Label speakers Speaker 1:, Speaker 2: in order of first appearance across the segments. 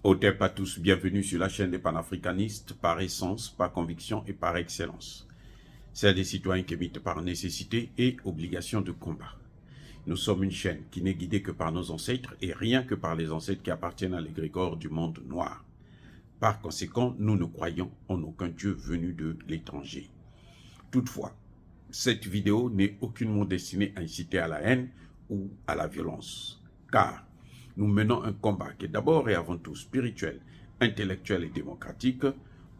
Speaker 1: Otep à tous, bienvenue sur la chaîne des panafricanistes par essence, par conviction et par excellence. Celle des citoyens qui émitent par nécessité et obligation de combat. Nous sommes une chaîne qui n'est guidée que par nos ancêtres et rien que par les ancêtres qui appartiennent à l'égrégore du monde noir. Par conséquent, nous ne croyons en aucun Dieu venu de l'étranger. Toutefois, cette vidéo n'est aucunement destinée à inciter à la haine ou à la violence, car nous menons un combat qui est d'abord et avant tout spirituel, intellectuel et démocratique.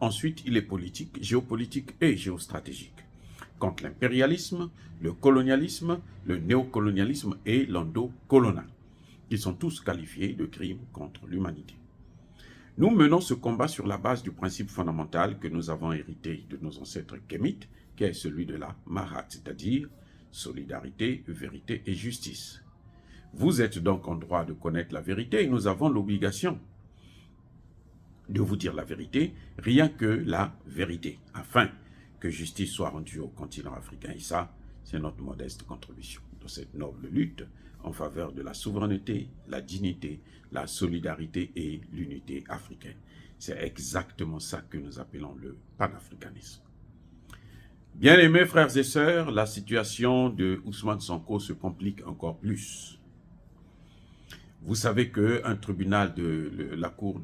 Speaker 1: Ensuite, il est politique, géopolitique et géostratégique. Contre l'impérialisme, le colonialisme, le néocolonialisme et l'endocolonial, qui sont tous qualifiés de crimes contre l'humanité. Nous menons ce combat sur la base du principe fondamental que nous avons hérité de nos ancêtres kémites, qui est celui de la Mahat, c'est-à-dire solidarité, vérité et justice. Vous êtes donc en droit de connaître la vérité et nous avons l'obligation de vous dire la vérité, rien que la vérité, afin que justice soit rendue au continent africain. Et ça, c'est notre modeste contribution dans cette noble lutte en faveur de la souveraineté, la dignité, la solidarité et l'unité africaine. C'est exactement ça que nous appelons le panafricanisme. Bien-aimés frères et sœurs, la situation de Ousmane Sonko se complique encore plus. Vous savez qu'un tribunal de la cour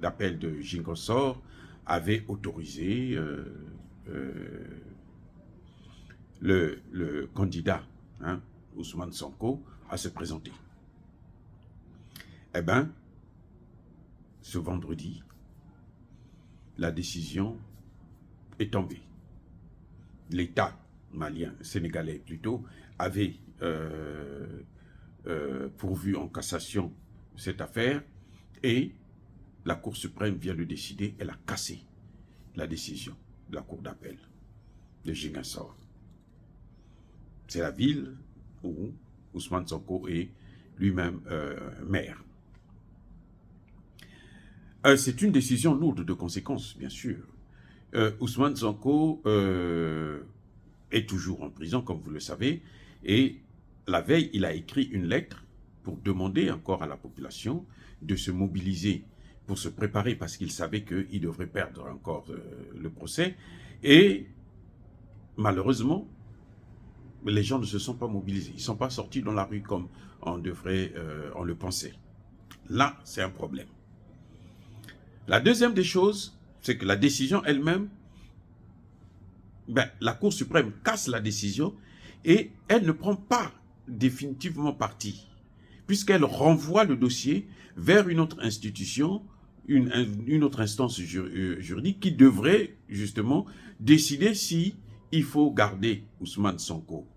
Speaker 1: d'appel de Ziguinchor avait autorisé le candidat Ousmane Sonko à se présenter. Eh bien, ce vendredi, la décision est tombée. L'État malien, sénégalais plutôt, avait pourvu en cassation cette affaire et la Cour suprême vient de décider, elle a cassé la décision de la Cour d'appel de Ziguinchor. C'est la ville où Ousmane Sonko est lui-même maire. C'est une décision lourde de conséquences, bien sûr. Ousmane Sonko est toujours en prison, comme vous le savez, et la veille, il a écrit une lettre pour demander encore à la population de se mobiliser pour se préparer parce qu'il savait qu'il devrait perdre encore le procès. Et malheureusement, les gens ne se sont pas mobilisés. Ils ne sont pas sortis dans la rue comme on le pensait. Là, c'est un problème. La deuxième des choses, c'est que la décision elle-même, la Cour suprême casse la décision et elle ne prend pas définitivement parti, puisqu'elle renvoie le dossier vers une autre institution, une autre instance juridique qui devrait justement décider si il faut garder Ousmane Sonko,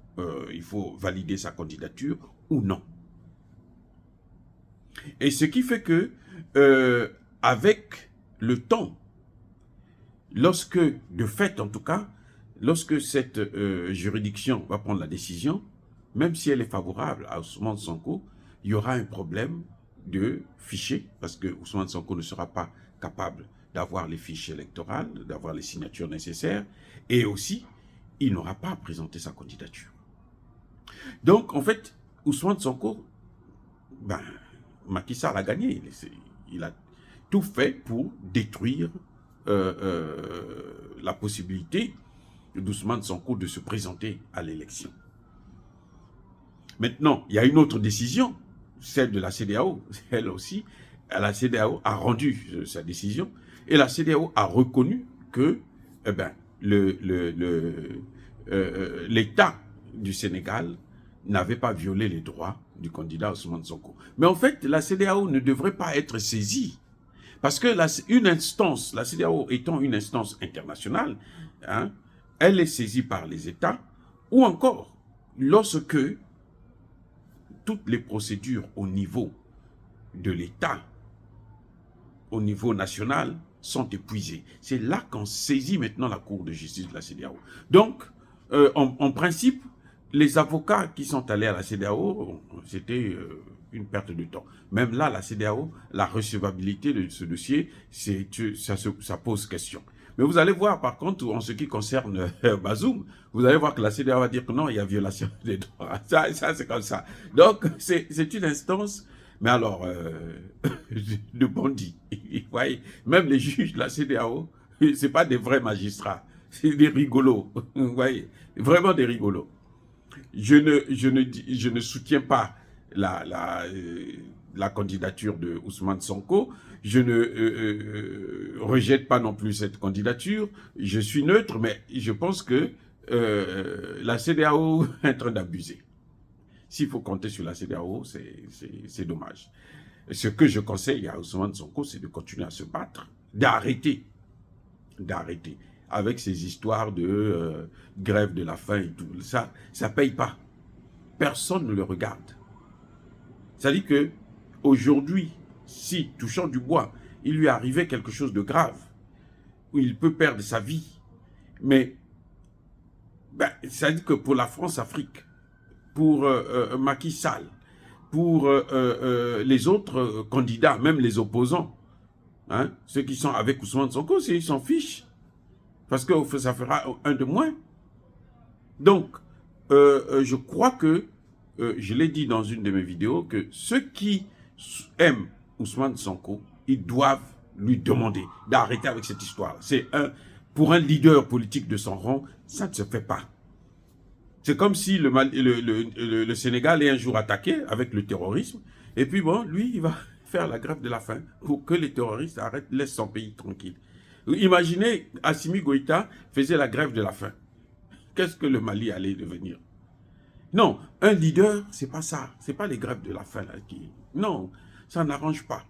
Speaker 1: il faut valider sa candidature ou non. Et ce qui fait que, avec le temps, lorsque, de fait en tout cas, lorsque cette juridiction va prendre la décision, même si elle est favorable à Ousmane Sonko, il y aura un problème de fichier, parce que Ousmane Sonko ne sera pas capable d'avoir les fiches électorales, d'avoir les signatures nécessaires, et aussi, il n'aura pas à présenter sa candidature. Donc, en fait, Ousmane Sonko, Macky Sall a gagné. Il a tout fait pour détruire la possibilité d'Ousmane Sonko de se présenter à l'élection. Maintenant, il y a une autre décision, celle de la CEDEAO. Elle aussi, la CEDEAO a rendu sa décision et la CEDEAO a reconnu que l'État du Sénégal n'avait pas violé les droits du candidat Ousmane Sonko. Mais en fait, la CEDEAO ne devrait pas être saisie parce que une instance, la CEDEAO étant une instance internationale, elle est saisie par les États ou encore lorsque toutes les procédures au niveau de l'État, au niveau national, sont épuisées. C'est là qu'on saisit maintenant la Cour de justice de la CEDEAO. Donc, en principe, les avocats qui sont allés à la CEDEAO, c'était une perte de temps. Même là, la CEDEAO, la recevabilité de ce dossier, ça pose question. Mais vous allez voir, par contre, en ce qui concerne Bazoum, vous allez voir que la CEDEAO va dire que non, il y a violation des droits. Ça c'est comme ça. Donc, c'est une instance Mais alors, de bandits. Vous voyez, même les juges de la CEDEAO, ce pas des vrais magistrats, c'est des rigolos. Vous voyez, vraiment des rigolos. Je ne soutiens pas la candidature de Ousmane Sonko. Je ne rejette pas non plus cette candidature. Je suis neutre, mais je pense que la CEDEAO est en train d'abuser. S'il faut compter sur la CEDEAO, c'est dommage. Ce que je conseille à Ousmane Sonko, c'est de continuer à se battre, d'arrêter avec ces histoires de grève de la faim et tout. Ça ne paye pas. Personne ne le regarde. C'est-à-dire que aujourd'hui, si, touchant du bois, il lui arrivait quelque chose de grave, où il peut perdre sa vie, mais c'est-à-dire que pour la France-Afrique, pour Macky Sall, pour les autres candidats, même les opposants, hein, ceux qui sont avec Ousmane Sonko, ils s'en fichent, parce que ça fera un de moins. Donc, je crois que, je l'ai dit dans une de mes vidéos, que ceux qui aiment Ousmane Sonko, ils doivent lui demander d'arrêter avec cette histoire. Pour un leader politique de son rang, ça ne se fait pas. C'est comme si le Sénégal est un jour attaqué avec le terrorisme, et puis bon, lui, il va faire la grève de la faim pour que les terroristes arrêtent, laissent son pays tranquille. Imaginez, Assimi Goïta faisait la grève de la faim. Qu'est-ce que le Mali allait devenir? Non, un leader, c'est pas ça. C'est pas les grèves de la faim là qui... Non, ça n'arrange pas.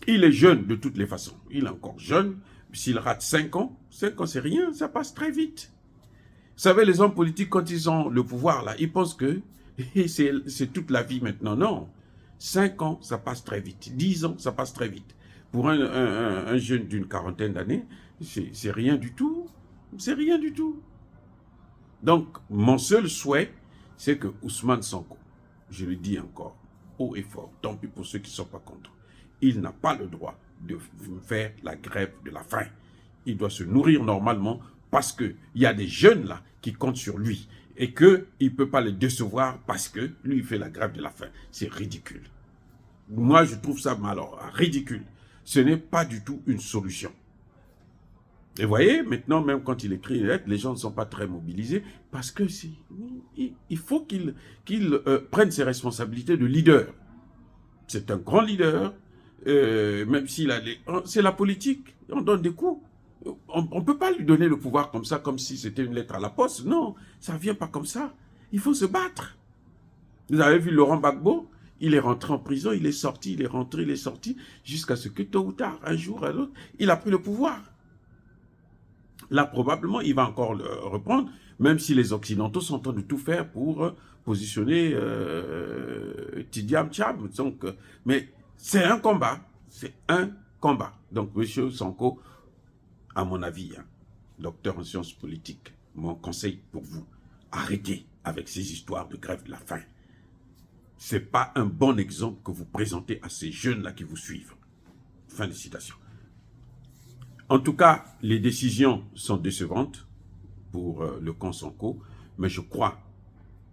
Speaker 1: Il est jeune de toutes les façons. Il est encore jeune. S'il rate 5 ans c'est rien, ça passe très vite. Vous savez, les hommes politiques, quand ils ont le pouvoir là, ils pensent que c'est toute la vie maintenant. Non, 5 ans, ça passe très vite. 10 ans, ça passe très vite. Pour un jeune d'une quarantaine d'années, c'est rien du tout. C'est rien du tout. Donc, mon seul souhait, c'est que Ousmane Sonko, je le dis encore, haut et fort, tant pis pour ceux qui ne sont pas contre, il n'a pas le droit de faire la grève de la faim. Il doit se nourrir normalement parce qu'il y a des jeunes là qui comptent sur lui et qu'il ne peut pas les décevoir parce que lui, il fait la grève de la faim. C'est ridicule. Moi, je trouve ça alors ridicule. Ce n'est pas du tout une solution. Et vous voyez, maintenant, même quand il écrit une lettre, les gens ne sont pas très mobilisés parce que il faut qu'il prenne ses responsabilités de leader. C'est un grand leader, même s'il a les... C'est la politique, on donne des coups. On ne peut pas lui donner le pouvoir comme ça, comme si c'était une lettre à la poste. Non, ça ne vient pas comme ça. Il faut se battre. Vous avez vu Laurent Gbagbo, il est rentré en prison, il est sorti, il est rentré, il est sorti, jusqu'à ce que tôt ou tard, un jour à l'autre, il a pris le pouvoir. Là, probablement, il va encore le reprendre, même si les Occidentaux sont en train de tout faire pour positionner Tidiam Tchab. Donc, mais c'est un combat. C'est un combat. Donc, M. Sonko, à mon avis, hein, docteur en sciences politiques, mon conseil pour vous, arrêtez avec ces histoires de grève de la faim. Ce n'est pas un bon exemple que vous présentez à ces jeunes-là qui vous suivent. Fin de citation. En tout cas, les décisions sont décevantes pour le camp Sonko, mais je crois,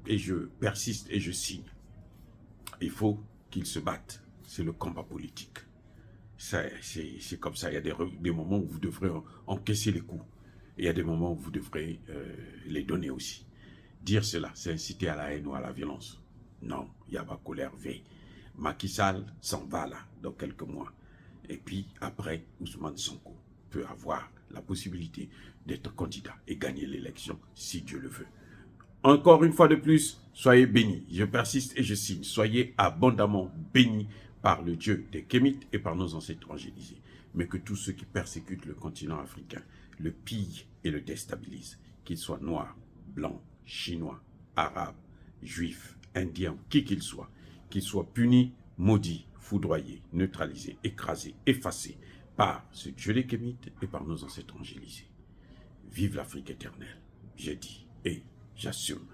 Speaker 1: et je persiste et je signe, il faut qu'ils se battent. C'est le combat politique. C'est comme ça, il y a des moments où vous devrez encaisser les coups, et il y a des moments où vous devrez les donner aussi. Dire cela, c'est inciter à la haine ou à la violence. Non, il y a ma colère veille. Macky Sall s'en va là, dans quelques mois. Et puis après, Ousmane Sonko peut avoir la possibilité d'être candidat et gagner l'élection si Dieu le veut. Encore une fois de plus, soyez bénis. Je persiste et je signe. Soyez abondamment bénis par le Dieu des Kémites et par nos ancêtres angélisés. Mais que tous ceux qui persécutent le continent africain le pillent et le déstabilisent, qu'ils soient noirs, blancs, chinois, arabes, juifs, indiens, qui qu'ils soient punis, maudits, foudroyés, neutralisés, écrasés, effacés par ce Dieu des Kémites et par nos ancêtres angélisés. Vive l'Afrique éternelle, j'ai dit et j'assume.